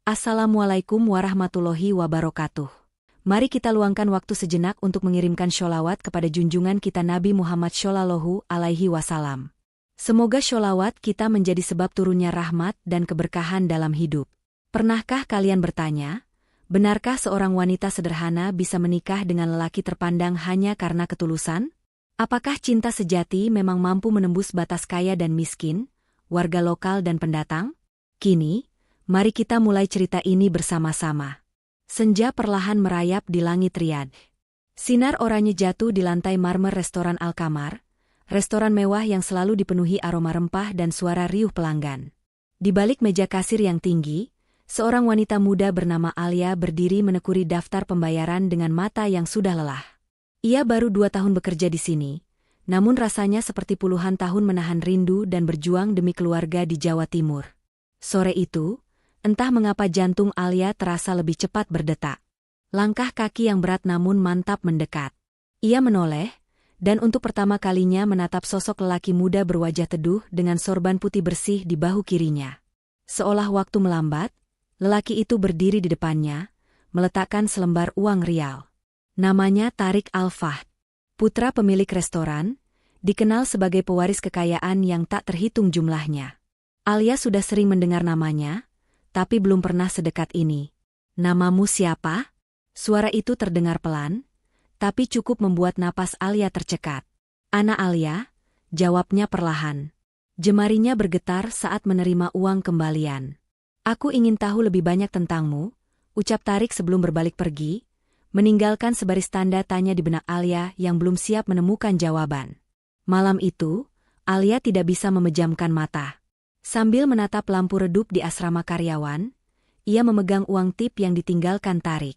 Assalamualaikum warahmatullahi wabarakatuh. Mari kita luangkan waktu sejenak untuk mengirimkan sholawat kepada junjungan kita Nabi Muhammad Shallallahu Alaihi Wasallam. Semoga sholawat kita menjadi sebab turunnya rahmat dan keberkahan dalam hidup. Pernahkah kalian bertanya, benarkah seorang wanita sederhana bisa menikah dengan lelaki terpandang hanya karena ketulusan? Apakah cinta sejati memang mampu menembus batas kaya dan miskin, warga lokal dan pendatang? Kini, mari kita mulai cerita ini bersama-sama. Senja perlahan merayap di langit Riyadh. Sinar oranye jatuh di lantai marmer restoran Al-Qamar, restoran mewah yang selalu dipenuhi aroma rempah dan suara riuh pelanggan. Di balik meja kasir yang tinggi, seorang wanita muda bernama Alia berdiri menekuni daftar pembayaran dengan mata yang sudah lelah. Ia baru 2 tahun bekerja di sini, namun rasanya seperti puluhan tahun menahan rindu dan berjuang demi keluarga di Jawa Timur. Sore itu, entah mengapa jantung Alia terasa lebih cepat berdetak. Langkah kaki yang berat namun mantap mendekat. Ia menoleh, dan untuk pertama kalinya menatap sosok lelaki muda berwajah teduh dengan sorban putih bersih di bahu kirinya. Seolah waktu melambat, lelaki itu berdiri di depannya, meletakkan selembar uang rial. Namanya Tariq Al-Fahd, putra pemilik restoran, dikenal sebagai pewaris kekayaan yang tak terhitung jumlahnya. Alia sudah sering mendengar namanya, tapi belum pernah sedekat ini. "Namamu siapa?" Suara itu terdengar pelan, tapi cukup membuat napas Alia tercekat. "Ana Alia," jawabnya perlahan. Jemarinya bergetar saat menerima uang kembalian. "Aku ingin tahu lebih banyak tentangmu," ucap Tariq sebelum berbalik pergi, meninggalkan sebaris tanda tanya di benak Alia yang belum siap menemukan jawaban. Malam itu, Alia tidak bisa memejamkan mata. Sambil menatap lampu redup di asrama karyawan, ia memegang uang tip yang ditinggalkan Tariq.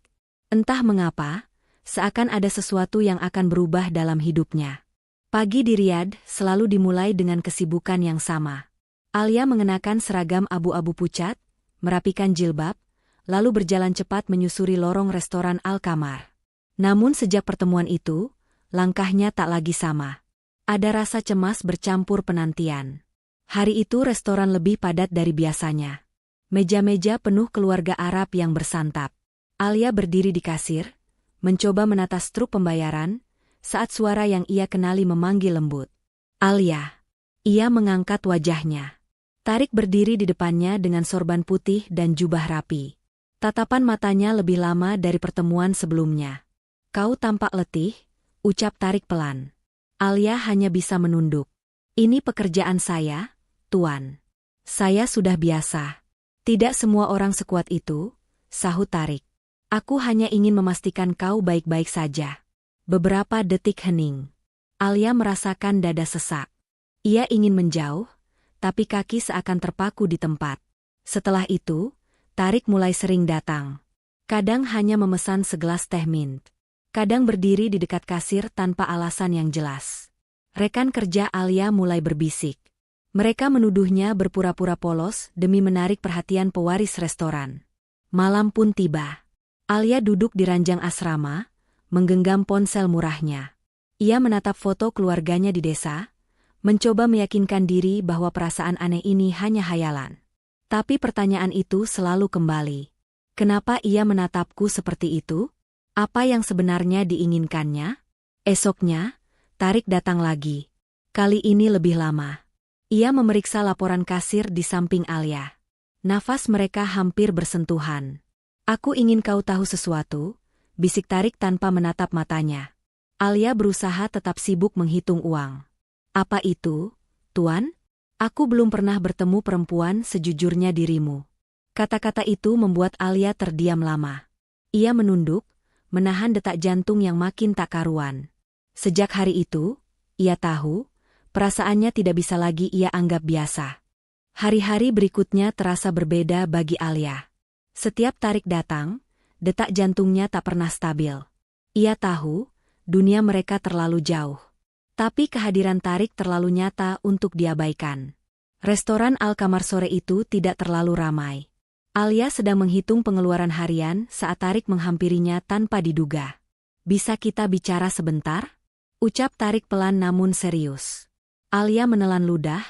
Entah mengapa, seakan ada sesuatu yang akan berubah dalam hidupnya. Pagi di Riyadh selalu dimulai dengan kesibukan yang sama. Alia mengenakan seragam abu-abu pucat, merapikan jilbab, lalu berjalan cepat menyusuri lorong restoran Al-Qamar. Namun sejak pertemuan itu, langkahnya tak lagi sama. Ada rasa cemas bercampur penantian. Hari itu restoran lebih padat dari biasanya. Meja-meja penuh keluarga Arab yang bersantap. Alia berdiri di kasir, mencoba menata struk pembayaran, saat suara yang ia kenali memanggil lembut. "Alia." Ia mengangkat wajahnya. Tariq berdiri di depannya dengan sorban putih dan jubah rapi. Tatapan matanya lebih lama dari pertemuan sebelumnya. "Kau tampak letih," ucap Tariq pelan. Alia hanya bisa menunduk. "Ini pekerjaan saya, Tuan. Saya sudah biasa." "Tidak semua orang sekuat itu," sahut Tariq. "Aku hanya ingin memastikan kau baik-baik saja." Beberapa detik hening. Alia merasakan dada sesak. Ia ingin menjauh, tapi kaki seakan terpaku di tempat. Setelah itu, Tariq mulai sering datang. Kadang hanya memesan segelas teh mint. Kadang berdiri di dekat kasir tanpa alasan yang jelas. Rekan kerja Alia mulai berbisik. Mereka menuduhnya berpura-pura polos demi menarik perhatian pewaris restoran. Malam pun tiba. Alia duduk di ranjang asrama, menggenggam ponsel murahnya. Ia menatap foto keluarganya di desa, mencoba meyakinkan diri bahwa perasaan aneh ini hanya hayalan. Tapi pertanyaan itu selalu kembali. Kenapa ia menatapku seperti itu? Apa yang sebenarnya diinginkannya? Esoknya, Tariq datang lagi. Kali ini lebih lama. Ia memeriksa laporan kasir di samping Alia. Nafas mereka hampir bersentuhan. "Aku ingin kau tahu sesuatu," bisik Tariq tanpa menatap matanya. Alia berusaha tetap sibuk menghitung uang. "Apa itu, Tuan?" "Aku belum pernah bertemu perempuan sejujurnya dirimu." Kata-kata itu membuat Alia terdiam lama. Ia menunduk, menahan detak jantung yang makin tak karuan. Sejak hari itu, ia tahu, perasaannya tidak bisa lagi ia anggap biasa. Hari-hari berikutnya terasa berbeda bagi Alia. Setiap Tariq datang, detak jantungnya tak pernah stabil. Ia tahu, dunia mereka terlalu jauh. Tapi kehadiran Tariq terlalu nyata untuk diabaikan. Restoran Al-Qamar sore itu tidak terlalu ramai. Alia sedang menghitung pengeluaran harian saat Tariq menghampirinya tanpa diduga. "Bisa kita bicara sebentar?" ucap Tariq pelan namun serius. Alia menelan ludah,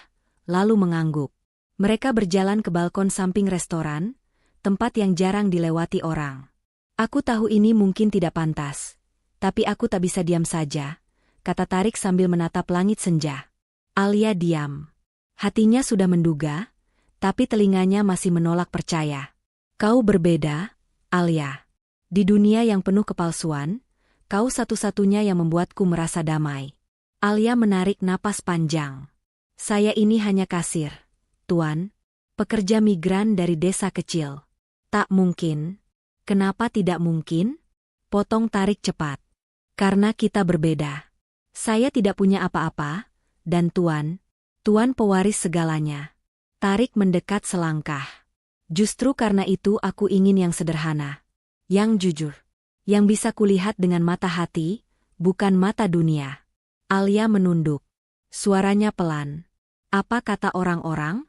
lalu mengangguk. Mereka berjalan ke balkon samping restoran, tempat yang jarang dilewati orang. Aku tahu ini mungkin tidak pantas, tapi aku tak bisa diam saja, kata Tarik sambil menatap langit senja. Alia diam. Hatinya sudah menduga, tapi telinganya masih menolak percaya. Kau berbeda, Alia. Di dunia yang penuh kepalsuan, kau satu-satunya yang membuatku merasa damai. Alia menarik napas panjang. Saya ini hanya kasir, Tuan. Pekerja migran dari desa kecil. Tak mungkin. Kenapa tidak mungkin? Potong Tarik cepat. Karena kita berbeda. Saya tidak punya apa-apa, dan Tuan pewaris segalanya. Tarik mendekat selangkah. Justru karena itu aku ingin yang sederhana. Yang jujur. Yang bisa kulihat dengan mata hati, bukan mata dunia. Alia menunduk. Suaranya pelan. Apa kata orang-orang?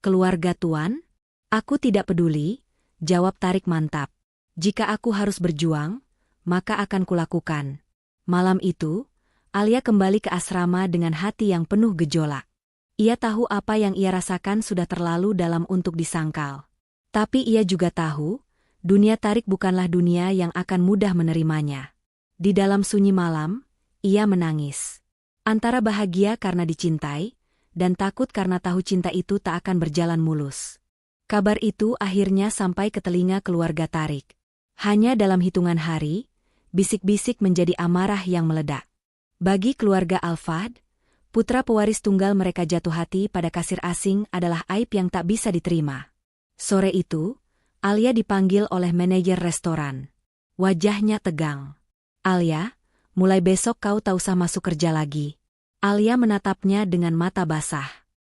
Keluarga Tuan? Aku tidak peduli, jawab Tarik mantap. Jika aku harus berjuang, maka akan kulakukan. Malam itu, Alia kembali ke asrama dengan hati yang penuh gejolak. Ia tahu apa yang ia rasakan sudah terlalu dalam untuk disangkal. Tapi ia juga tahu, dunia Tarik bukanlah dunia yang akan mudah menerimanya. Di dalam sunyi malam, ia menangis. Antara bahagia karena dicintai, dan takut karena tahu cinta itu tak akan berjalan mulus. Kabar itu akhirnya sampai ke telinga keluarga Tarik. Hanya dalam hitungan hari, bisik-bisik menjadi amarah yang meledak. Bagi keluarga Al-Fahd, putra pewaris tunggal mereka jatuh hati pada kasir asing adalah aib yang tak bisa diterima. Sore itu, Alia dipanggil oleh manajer restoran. Wajahnya tegang. Alia, mulai besok kau tak usah masuk kerja lagi. Alia menatapnya dengan mata basah.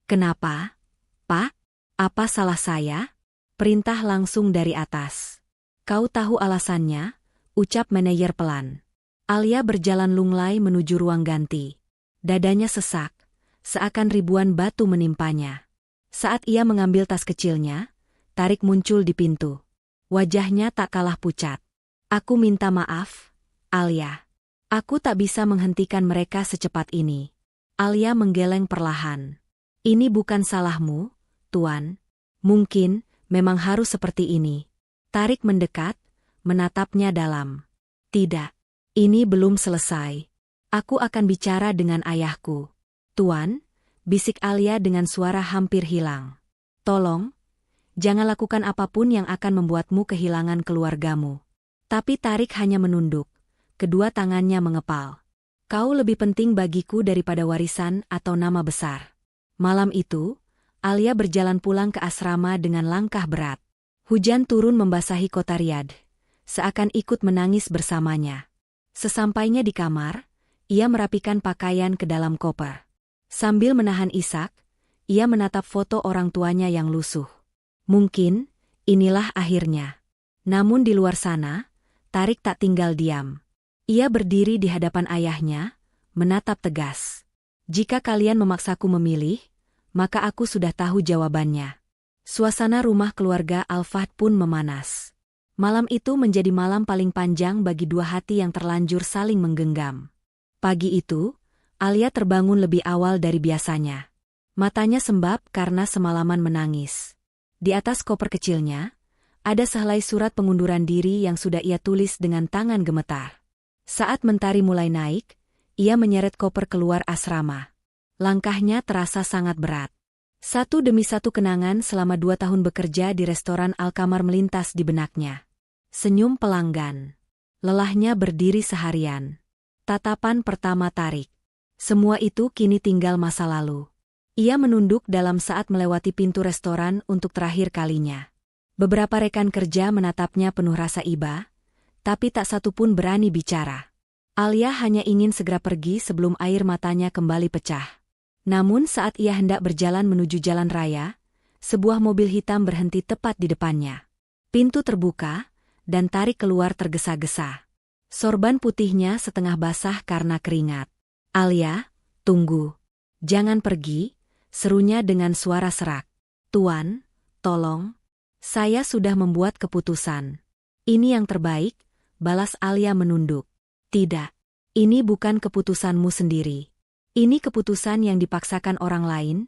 Kenapa? Pak? Apa salah saya? Perintah langsung dari atas. Kau tahu alasannya? Ucap manajer pelan. Alia berjalan lunglai menuju ruang ganti. Dadanya sesak, seakan ribuan batu menimpanya. Saat ia mengambil tas kecilnya, Tarik muncul di pintu. Wajahnya tak kalah pucat. Aku minta maaf, Alia. Aku tak bisa menghentikan mereka secepat ini. Alia menggeleng perlahan. Ini bukan salahmu, Tuan. Mungkin, memang harus seperti ini. Tarik mendekat, menatapnya dalam. Tidak. Ini belum selesai. Aku akan bicara dengan ayahku. Tuan, bisik Alia dengan suara hampir hilang. Tolong, jangan lakukan apapun yang akan membuatmu kehilangan keluargamu. Tapi Tarik hanya menunduk. Kedua tangannya mengepal. Kau lebih penting bagiku daripada warisan atau nama besar. Malam itu, Alia berjalan pulang ke asrama dengan langkah berat. Hujan turun membasahi kota Riyadh, seakan ikut menangis bersamanya. Sesampainya di kamar, ia merapikan pakaian ke dalam koper. Sambil menahan isak, ia menatap foto orang tuanya yang lusuh. Mungkin, inilah akhirnya. Namun di luar sana, Tarik tak tinggal diam. Ia berdiri di hadapan ayahnya, menatap tegas. Jika kalian memaksaku memilih, maka aku sudah tahu jawabannya. Suasana rumah keluarga Al-Fahd pun memanas. Malam itu menjadi malam paling panjang bagi dua hati yang terlanjur saling menggenggam. Pagi itu, Alia terbangun lebih awal dari biasanya. Matanya sembab karena semalaman menangis. Di atas koper kecilnya, ada sehelai surat pengunduran diri yang sudah ia tulis dengan tangan gemetar. Saat mentari mulai naik, ia menyeret koper keluar asrama. Langkahnya terasa sangat berat. Satu demi satu kenangan selama 2 tahun bekerja di restoran Al-Kamar melintas di benaknya. Senyum pelanggan. Lelahnya berdiri seharian. Tatapan pertama Tarik. Semua itu kini tinggal masa lalu. Ia menunduk dalam saat melewati pintu restoran untuk terakhir kalinya. Beberapa rekan kerja menatapnya penuh rasa iba, tapi tak satu pun berani bicara. Alia hanya ingin segera pergi sebelum air matanya kembali pecah. Namun saat ia hendak berjalan menuju jalan raya, sebuah mobil hitam berhenti tepat di depannya. Pintu terbuka, dan Tarik keluar tergesa-gesa. Sorban putihnya setengah basah karena keringat. Alia, tunggu. Jangan pergi, serunya dengan suara serak. Tuan, tolong. Saya sudah membuat keputusan. Ini yang terbaik, balas Alia menunduk. Tidak. Ini bukan keputusanmu sendiri. Ini keputusan yang dipaksakan orang lain,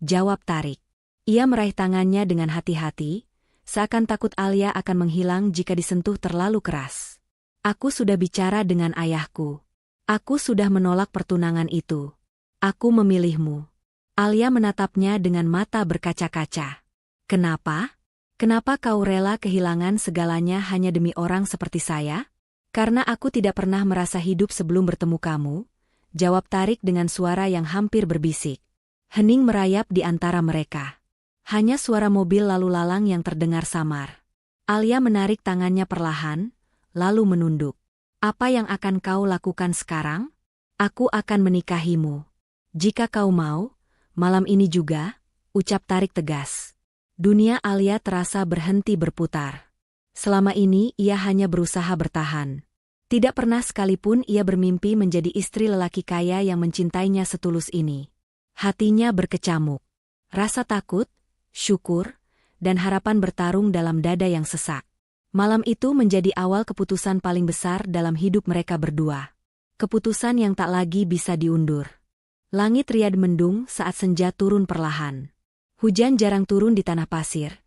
jawab Tarik. Ia meraih tangannya dengan hati-hati, seakan takut Alia akan menghilang jika disentuh terlalu keras. Aku sudah bicara dengan ayahku. Aku sudah menolak pertunangan itu. Aku memilihmu. Alia menatapnya dengan mata berkaca-kaca. Kenapa? Kenapa kau rela kehilangan segalanya hanya demi orang seperti saya? Karena aku tidak pernah merasa hidup sebelum bertemu kamu, jawab Tarik dengan suara yang hampir berbisik. Hening merayap di antara mereka. Hanya suara mobil lalu lalang yang terdengar samar. Alia menarik tangannya perlahan, lalu menunduk. Apa yang akan kau lakukan sekarang? Aku akan menikahimu. Jika kau mau, malam ini juga, ucap Tarik tegas. Dunia Alia terasa berhenti berputar. Selama ini ia hanya berusaha bertahan. Tidak pernah sekalipun ia bermimpi menjadi istri lelaki kaya yang mencintainya setulus ini. Hatinya berkecamuk. Rasa takut, syukur, dan harapan bertarung dalam dada yang sesak. Malam itu menjadi awal keputusan paling besar dalam hidup mereka berdua. Keputusan yang tak lagi bisa diundur. Langit riad mendung saat senja turun perlahan. Hujan jarang turun di tanah pasir.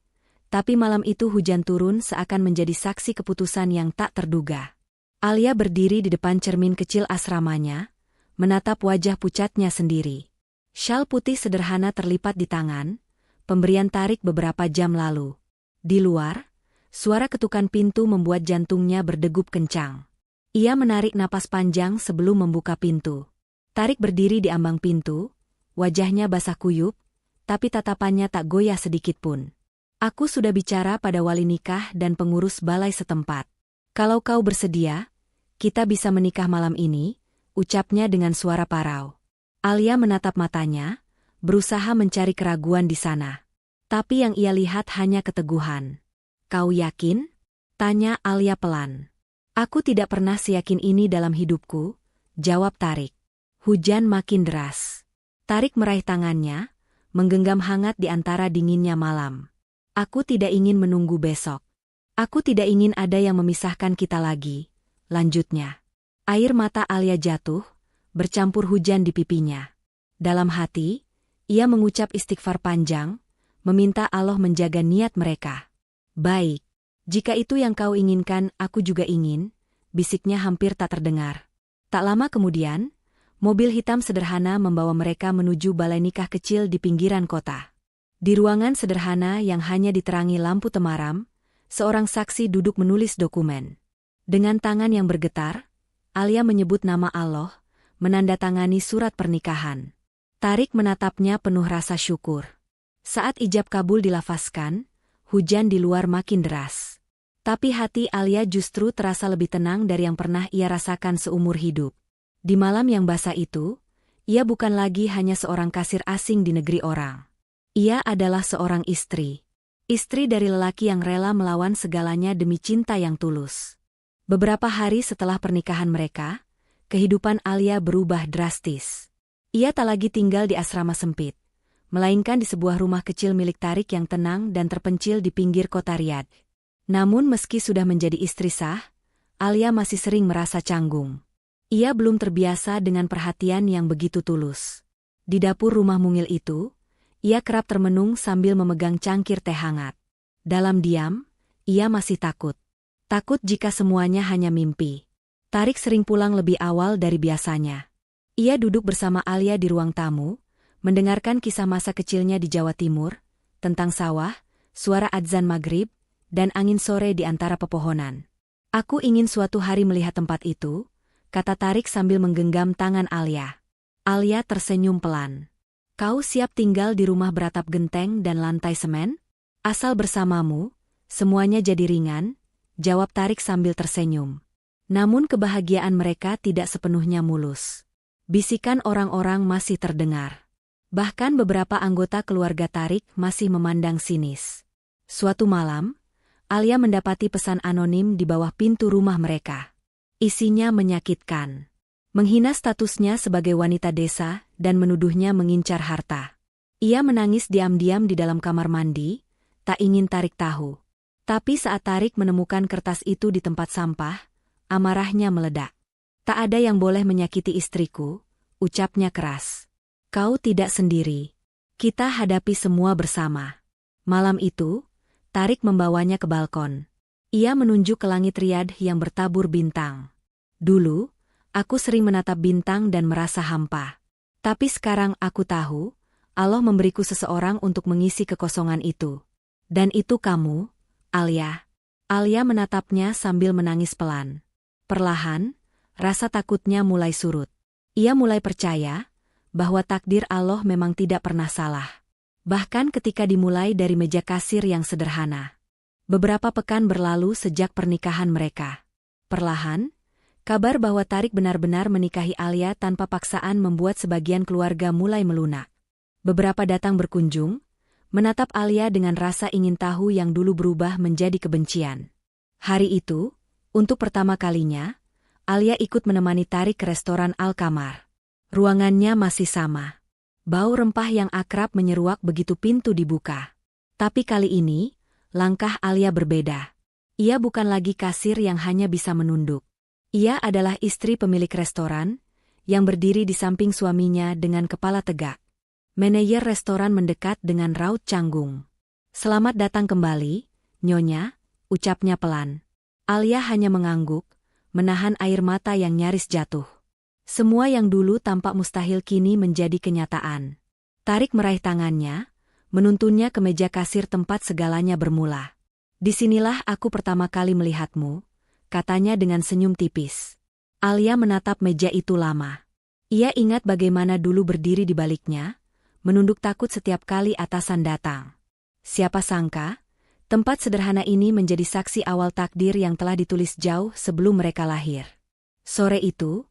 Tapi malam itu hujan turun seakan menjadi saksi keputusan yang tak terduga. Alia berdiri di depan cermin kecil asramanya, menatap wajah pucatnya sendiri. Syal putih sederhana terlipat di tangan, pemberian Tarik beberapa jam lalu. Di luar, suara ketukan pintu membuat jantungnya berdegup kencang. Ia menarik napas panjang sebelum membuka pintu. Tarik berdiri di ambang pintu, wajahnya basah kuyup, tapi tatapannya tak goyah sedikitpun. Aku sudah bicara pada wali nikah dan pengurus balai setempat. Kalau kau bersedia, kita bisa menikah malam ini, ucapnya dengan suara parau. Alia menatap matanya, berusaha mencari keraguan di sana. Tapi yang ia lihat hanya keteguhan. Kau yakin? Tanya Alia pelan. Aku tidak pernah seyakin ini dalam hidupku, jawab Tarik. Hujan makin deras. Tarik meraih tangannya, menggenggam hangat di antara dinginnya malam. Aku tidak ingin menunggu besok. Aku tidak ingin ada yang memisahkan kita lagi, lanjutnya. Air mata Alia jatuh, bercampur hujan di pipinya. Dalam hati, ia mengucap istighfar panjang, meminta Allah menjaga niat mereka. Baik, jika itu yang kau inginkan, aku juga ingin, bisiknya hampir tak terdengar. Tak lama kemudian, mobil hitam sederhana membawa mereka menuju balai nikah kecil di pinggiran kota. Di ruangan sederhana yang hanya diterangi lampu temaram, seorang saksi duduk menulis dokumen. Dengan tangan yang bergetar, Alia menyebut nama Allah, menandatangani surat pernikahan. Tarik menatapnya penuh rasa syukur. Saat ijab kabul dilafazkan, hujan di luar makin deras. Tapi hati Alia justru terasa lebih tenang dari yang pernah ia rasakan seumur hidup. Di malam yang basah itu, ia bukan lagi hanya seorang kasir asing di negeri orang. Ia adalah seorang istri. Istri dari lelaki yang rela melawan segalanya demi cinta yang tulus. Beberapa hari setelah pernikahan mereka, kehidupan Alia berubah drastis. Ia tak lagi tinggal di asrama sempit, melainkan di sebuah rumah kecil milik Tarik yang tenang dan terpencil di pinggir kota Riyadh. Namun meski sudah menjadi istri sah, Alia masih sering merasa canggung. Ia belum terbiasa dengan perhatian yang begitu tulus. Di dapur rumah mungil itu, ia kerap termenung sambil memegang cangkir teh hangat. Dalam diam, ia masih takut. Takut jika semuanya hanya mimpi. Tarik sering pulang lebih awal dari biasanya. Ia duduk bersama Alia di ruang tamu, mendengarkan kisah masa kecilnya di Jawa Timur, tentang sawah, suara adzan maghrib, dan angin sore di antara pepohonan. Aku ingin suatu hari melihat tempat itu, kata Tarik sambil menggenggam tangan Alia. Alia tersenyum pelan. Kau siap tinggal di rumah beratap genteng dan lantai semen? Asal bersamamu, semuanya jadi ringan, jawab Tarik sambil tersenyum. Namun kebahagiaan mereka tidak sepenuhnya mulus. Bisikan orang-orang masih terdengar. Bahkan beberapa anggota keluarga Tarik masih memandang sinis. Suatu malam, Alia mendapati pesan anonim di bawah pintu rumah mereka. Isinya menyakitkan. Menghina statusnya sebagai wanita desa dan menuduhnya mengincar harta. Ia menangis diam-diam di dalam kamar mandi, tak ingin Tarik tahu. Tapi saat Tarik menemukan kertas itu di tempat sampah, amarahnya meledak. Tak ada yang boleh menyakiti istriku, ucapnya keras. Kau tidak sendiri. Kita hadapi semua bersama. Malam itu, Tarik membawanya ke balkon. Ia menunjuk ke langit Riyadh yang bertabur bintang. Dulu, aku sering menatap bintang dan merasa hampa. Tapi sekarang aku tahu, Allah memberiku seseorang untuk mengisi kekosongan itu. Dan itu kamu, Alia. Alia menatapnya sambil menangis pelan. Perlahan, rasa takutnya mulai surut. Ia mulai percaya bahwa takdir Allah memang tidak pernah salah. Bahkan ketika dimulai dari meja kasir yang sederhana. Beberapa pekan berlalu sejak pernikahan mereka. Perlahan, kabar bahwa Tarik benar-benar menikahi Alia tanpa paksaan membuat sebagian keluarga mulai melunak. Beberapa datang berkunjung, menatap Alia dengan rasa ingin tahu yang dulu berubah menjadi kebencian. Hari itu, untuk pertama kalinya, Alia ikut menemani Tarik ke restoran Al-Kamar. Ruangannya masih sama. Bau rempah yang akrab menyeruak begitu pintu dibuka. Tapi kali ini, langkah Alia berbeda. Ia bukan lagi kasir yang hanya bisa menunduk. Ia adalah istri pemilik restoran, yang berdiri di samping suaminya dengan kepala tegak. Manajer restoran mendekat dengan raut canggung. "Selamat datang kembali, Nyonya," ucapnya pelan. Alia hanya mengangguk, menahan air mata yang nyaris jatuh. Semua yang dulu tampak mustahil kini menjadi kenyataan. Tarik meraih tangannya, menuntunnya ke meja kasir tempat segalanya bermula. "Disinilah aku pertama kali melihatmu," katanya dengan senyum tipis. Alia menatap meja itu lama. Ia ingat bagaimana dulu berdiri di baliknya, menunduk takut setiap kali atasan datang. Siapa sangka, tempat sederhana ini menjadi saksi awal takdir yang telah ditulis jauh sebelum mereka lahir. Sore itu,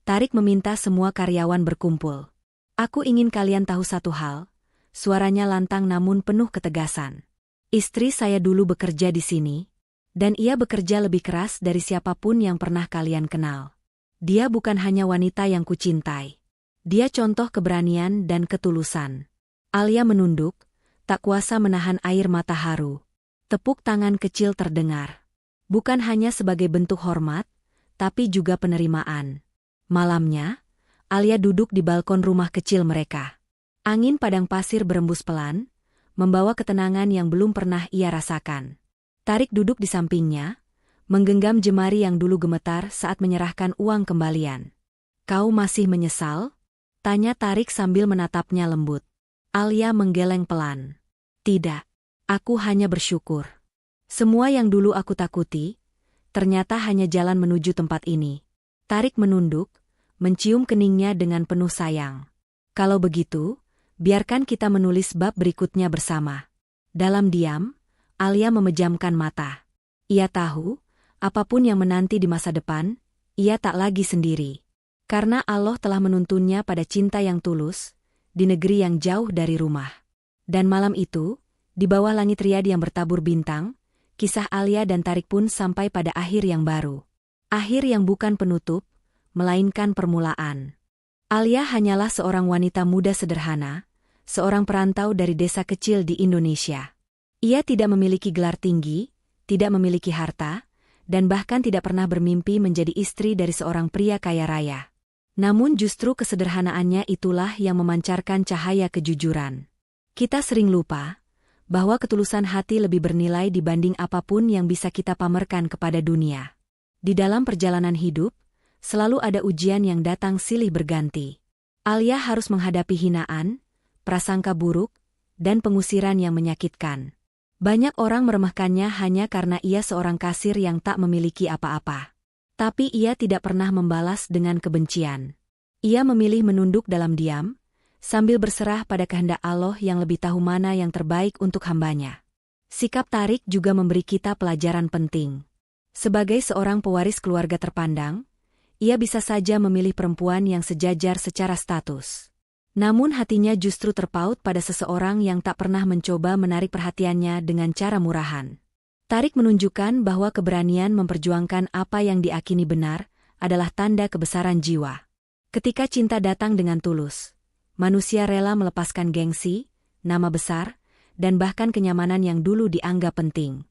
Tarik meminta semua karyawan berkumpul. "Aku ingin kalian tahu satu hal," suaranya lantang namun penuh ketegasan. "Istri saya dulu bekerja di sini, dan ia bekerja lebih keras dari siapapun yang pernah kalian kenal. Dia bukan hanya wanita yang kucintai. Dia contoh keberanian dan ketulusan." Alia menunduk, tak kuasa menahan air mata haru. Tepuk tangan kecil terdengar. Bukan hanya sebagai bentuk hormat, tapi juga penerimaan. Malamnya, Alia duduk di balkon rumah kecil mereka. Angin padang pasir berembus pelan, membawa ketenangan yang belum pernah ia rasakan. Tarik duduk di sampingnya, menggenggam jemari yang dulu gemetar saat menyerahkan uang kembalian. "Kau masih menyesal?" tanya Tarik sambil menatapnya lembut. Alia menggeleng pelan. "Tidak, aku hanya bersyukur. Semua yang dulu aku takuti, ternyata hanya jalan menuju tempat ini." Tarik menunduk, mencium keningnya dengan penuh sayang. "Kalau begitu, biarkan kita menulis bab berikutnya bersama." Dalam diam, Alia memejamkan mata. Ia tahu, apapun yang menanti di masa depan, ia tak lagi sendiri. Karena Allah telah menuntunnya pada cinta yang tulus, di negeri yang jauh dari rumah. Dan malam itu, di bawah langit Riyadh yang bertabur bintang, kisah Alia dan Tarik pun sampai pada akhir yang baru. Akhir yang bukan penutup, melainkan permulaan. Alia hanyalah seorang wanita muda sederhana, seorang perantau dari desa kecil di Indonesia. Ia tidak memiliki gelar tinggi, tidak memiliki harta, dan bahkan tidak pernah bermimpi menjadi istri dari seorang pria kaya raya. Namun justru kesederhanaannya itulah yang memancarkan cahaya kejujuran. Kita sering lupa bahwa ketulusan hati lebih bernilai dibanding apapun yang bisa kita pamerkan kepada dunia. Di dalam perjalanan hidup, selalu ada ujian yang datang silih berganti. Alia harus menghadapi hinaan, prasangka buruk, dan pengusiran yang menyakitkan. Banyak orang meremehkannya hanya karena ia seorang kasir yang tak memiliki apa-apa. Tapi ia tidak pernah membalas dengan kebencian. Ia memilih menunduk dalam diam, sambil berserah pada kehendak Allah yang lebih tahu mana yang terbaik untuk hambanya. Sikap Tarik juga memberi kita pelajaran penting. Sebagai seorang pewaris keluarga terpandang, ia bisa saja memilih perempuan yang sejajar secara status. Namun hatinya justru terpaut pada seseorang yang tak pernah mencoba menarik perhatiannya dengan cara murahan. Tarik menunjukkan bahwa keberanian memperjuangkan apa yang diakini benar adalah tanda kebesaran jiwa. Ketika cinta datang dengan tulus, manusia rela melepaskan gengsi, nama besar, dan bahkan kenyamanan yang dulu dianggap penting.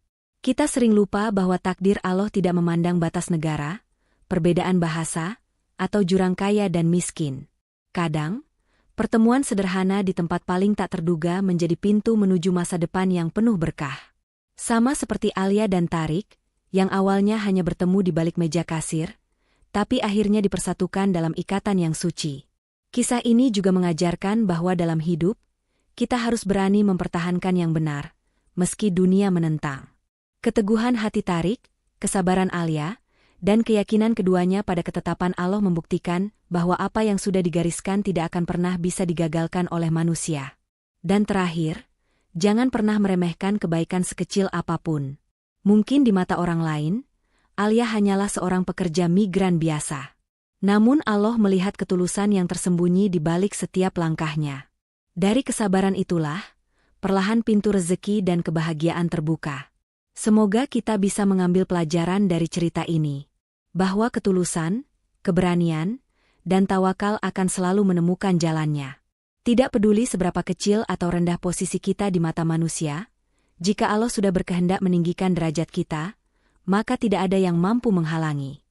Kita sering lupa bahwa takdir Allah tidak memandang batas negara, perbedaan bahasa, atau jurang kaya dan miskin. Kadang, pertemuan sederhana di tempat paling tak terduga menjadi pintu menuju masa depan yang penuh berkah. Sama seperti Alia dan Tarik, yang awalnya hanya bertemu di balik meja kasir, tapi akhirnya dipersatukan dalam ikatan yang suci. Kisah ini juga mengajarkan bahwa dalam hidup, kita harus berani mempertahankan yang benar, meski dunia menentang. Keteguhan hati Tarik, kesabaran Alia, dan keyakinan keduanya pada ketetapan Allah membuktikan bahwa apa yang sudah digariskan tidak akan pernah bisa digagalkan oleh manusia. Dan terakhir, jangan pernah meremehkan kebaikan sekecil apapun. Mungkin di mata orang lain, Alia hanyalah seorang pekerja migran biasa. Namun Allah melihat ketulusan yang tersembunyi di balik setiap langkahnya. Dari kesabaran itulah, perlahan pintu rezeki dan kebahagiaan terbuka. Semoga kita bisa mengambil pelajaran dari cerita ini, bahwa ketulusan, keberanian, dan tawakal akan selalu menemukan jalannya. Tidak peduli seberapa kecil atau rendah posisi kita di mata manusia, jika Allah sudah berkehendak meninggikan derajat kita, maka tidak ada yang mampu menghalangi.